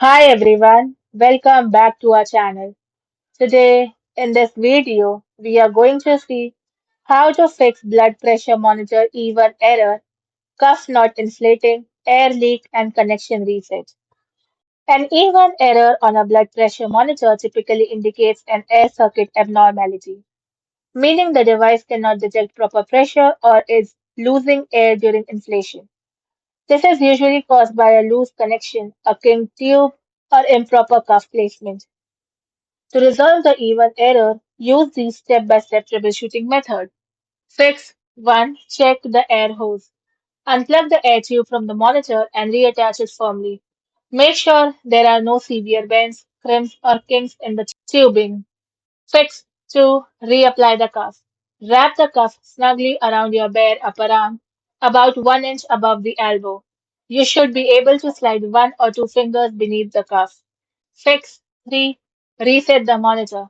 Hi everyone, welcome back to our channel. Today in this video, we are going to see how to fix blood pressure monitor even error, cuff not inflating, air leak and connection reset. An even error on a blood pressure monitor typically indicates an air circuit abnormality, meaning the device cannot detect proper pressure or is losing air during inflation. This is usually caused by a loose connection, a kinked tube, or improper cuff placement. To resolve the even error, use these step-by-step troubleshooting method. Fix 1. Check the air hose. Unplug the air tube from the monitor and reattach it firmly. Make sure there are no severe bends, crimps, or kinks in the tubing. Fix 2. Reapply the cuff. Wrap the cuff snugly around your bare upper arm, about 1 inch above the elbow. You should be able to slide 1 or 2 fingers beneath the cuff. Fix 3. Reset the monitor.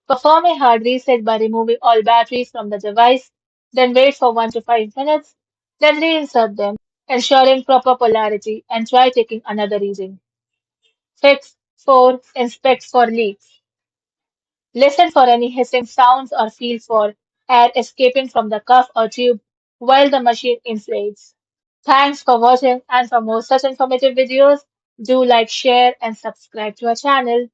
Perform a hard reset by removing all batteries from the device, then wait for 1 to 5 minutes, then reinsert them, ensuring proper polarity, and try taking another reading. Fix 4. Inspect for leaks. Listen for any hissing sounds or feel for air escaping from the cuff or tube while the machine inflates. Thanks for watching, and for more such informative videos, do like, share and subscribe to our channel.